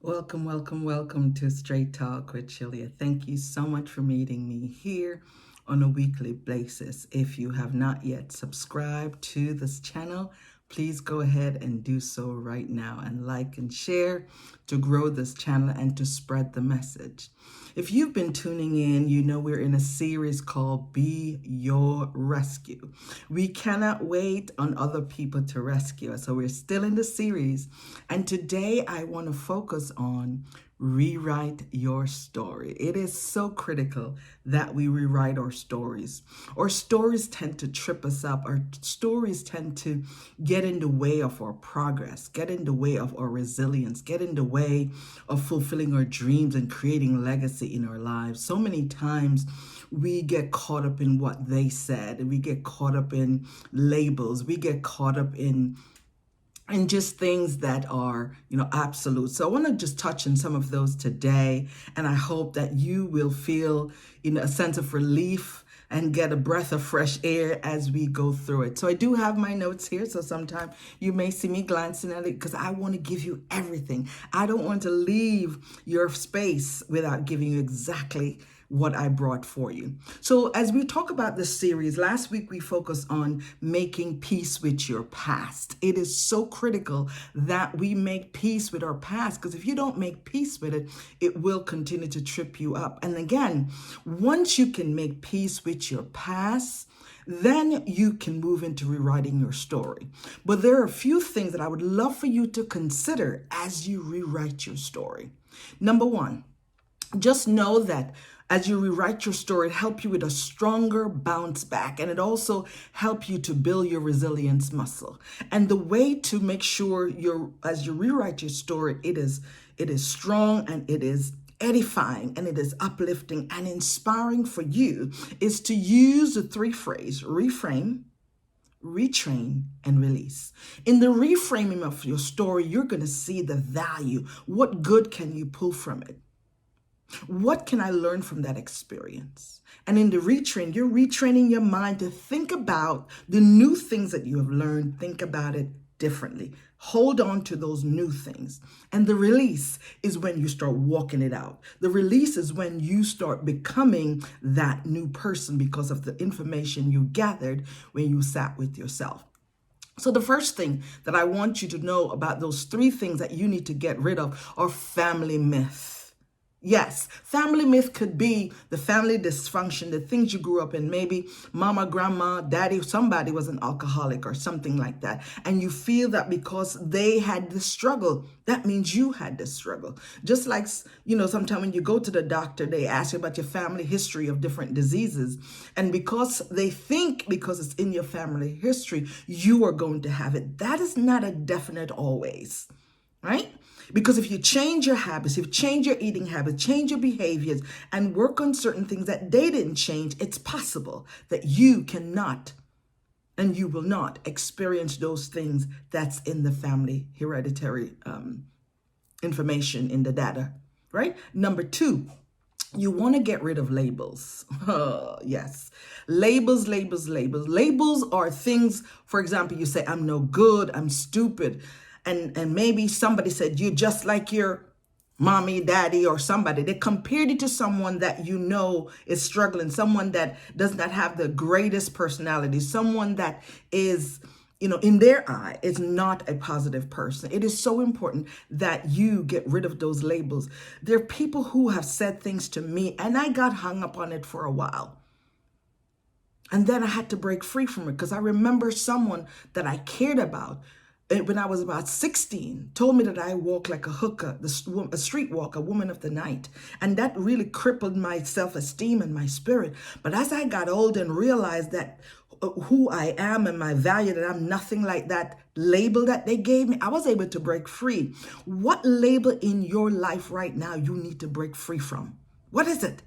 Welcome, welcome, welcome to Straight Talk with Chilia. Thank you so much for meeting me here on a weekly basis. If you have not yet subscribed to this channel, please go ahead and do so right now and like and share to grow this channel and to spread the message. If you've been tuning in, you know we're in a series called Be Your Rescue. We cannot wait on other people to rescue us. So we're still in the series. And today I want to focus on rewrite your story. It is so critical that we rewrite our stories. Our stories tend to trip us up. Our stories tend to get in the way of our progress, get in the way of our resilience, get in the way of fulfilling our dreams and creating legacy in our lives. So many times we get caught up in what they said, we get caught up in labels, we get caught up in and just things that are, absolute. So I want to just touch on some of those today. And I hope that you will feel, a sense of relief and get a breath of fresh air as we go through it. So I do have my notes here. So sometimes you may see me glancing at it because I want to give you everything. I don't want to leave your space without giving you exactly what I brought for you. So as we talk about this series, last week we focused on making peace with your past. It is so critical that we make peace with our past, because if you don't make peace with it, it will continue to trip you up. And again, once you can make peace with your past, then you can move into rewriting your story. But there are a few things that I would love for you to consider as you rewrite your story. Number one, just know that as you rewrite your story, it helps you with a stronger bounce back, and it also helps you to build your resilience muscle. And the way to make sure as you rewrite your story, it is strong and it is edifying and it is uplifting and inspiring for you, is to use the three phrases: reframe, retrain, and release. In the reframing of your story, you're going to see the value. What good can you pull from it? What can I learn from that experience? And in the retrain, you're retraining your mind to think about the new things that you have learned. Think about it differently. Hold on to those new things. And the release is when you start walking it out. The release is when you start becoming that new person because of the information you gathered when you sat with yourself. So the first thing that I want you to know about those three things that you need to get rid of are family myths. Yes, family myth could be the family dysfunction, the things you grew up in. Maybe mama, grandma, daddy, somebody was an alcoholic or something like that. And you feel that because they had this struggle, that means you had this struggle. Just like, sometimes when you go to the doctor, they ask you about your family history of different diseases. And because they think because it's in your family history, you are going to have it. That is not a definite always, right? Because if you change your habits, if you change your eating habits, change your behaviors, and work on certain things that they didn't change, it's possible that you cannot and you will not experience those things that's in the family hereditary information in the data, right? Number two, you want to get rid of labels. Oh, yes. Labels, labels, labels. Labels are things, for example, you say, I'm no good, I'm stupid. And maybe somebody said, you're just like your mommy, daddy, or somebody. They compared you to someone that you know is struggling, someone that does not have the greatest personality, someone that is, in their eye, is not a positive person. It is so important that you get rid of those labels. There are people who have said things to me, and I got hung up on it for a while. And then I had to break free from it, because I remember someone that I cared about when I was about 16, told me that I walk like a hooker, a streetwalker, a woman of the night. And that really crippled my self-esteem and my spirit. But as I got older and realized that who I am and my value, that I'm nothing like that label that they gave me, I was able to break free. What label in your life right now you need to break free from? What is it?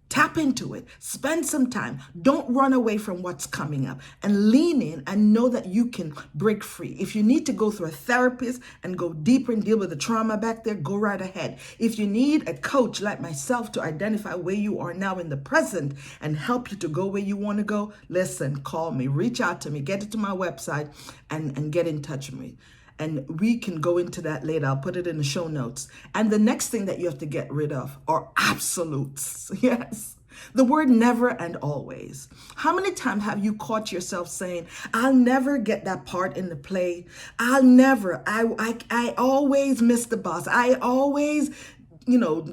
Tap into it. Spend some time. Don't run away from what's coming up, and lean in and know that you can break free. If you need to go through a therapist and go deeper and deal with the trauma back there, go right ahead. If you need a coach like myself to identify where you are now in the present and help you to go where you want to go, listen, call me, reach out to me, get it to my website and get in touch with me. And we can go into that later. I'll put it in the show notes. And the next thing that you have to get rid of are absolutes. Yes. The word never and always. How many times have you caught yourself saying, I'll never get that part in the play. I'll never, I always miss the bus. I always,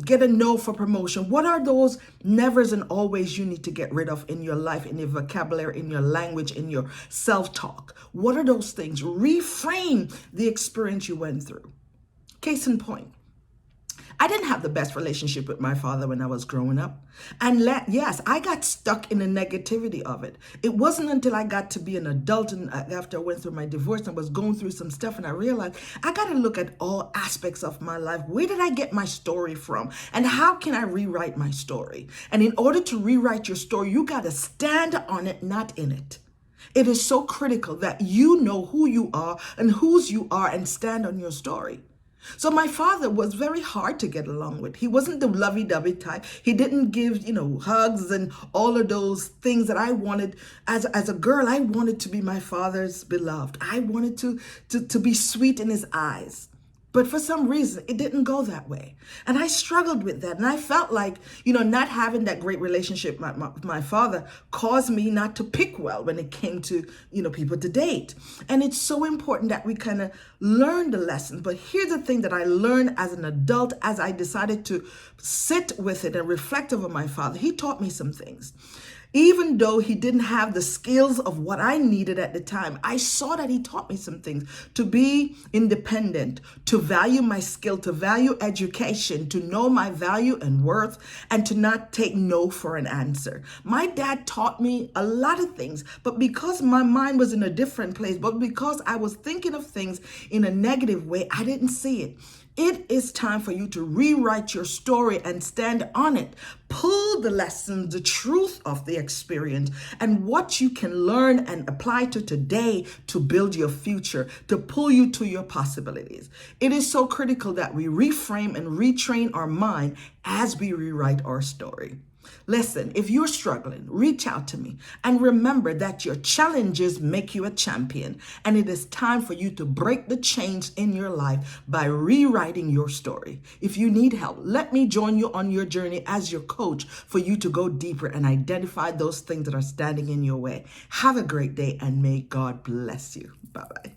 get a no for promotion. What are those nevers and always you need to get rid of in your life, in your vocabulary, in your language, in your self-talk? What are those things? Reframe the experience you went through. Case in point. I didn't have the best relationship with my father when I was growing up. And yes, I got stuck in the negativity of it. It wasn't until I got to be an adult and after I went through my divorce and was going through some stuff, and I realized I got to look at all aspects of my life. Where did I get my story from? And how can I rewrite my story? And in order to rewrite your story, you got to stand on it, not in it. It is so critical that you know who you are and whose you are and stand on your story. So my father was very hard to get along with. He wasn't the lovey-dovey type. He didn't give, hugs and all of those things that I wanted. As a girl, I wanted to be my father's beloved. I wanted to be sweet in his eyes. But for some reason, it didn't go that way. And I struggled with that. And I felt like, not having that great relationship with my father caused me not to pick well when it came to, people to date. And it's so important that we kind of learn the lesson. But here's the thing that I learned as an adult, as I decided to sit with it and reflect over my father. He taught me some things. Even though he didn't have the skills of what I needed at the time, I saw that he taught me some things: to be independent, to value my skill, to value education, to know my value and worth, and to not take no for an answer. My dad taught me a lot of things, but because my mind was in a different place, but because I was thinking of things in a negative way, I didn't see it. It is time for you to rewrite your story and stand on it. Pull the lessons, the truth of the experience, and what you can learn and apply to today to build your future, to pull you to your possibilities. It is so critical that we reframe and retrain our mind as we rewrite our story. Listen, if you're struggling, reach out to me, and remember that your challenges make you a champion, and it is time for you to break the chains in your life by rewriting your story. If you need help, let me join you on your journey as your coach for you to go deeper and identify those things that are standing in your way. Have a great day, and may God bless you. Bye-bye.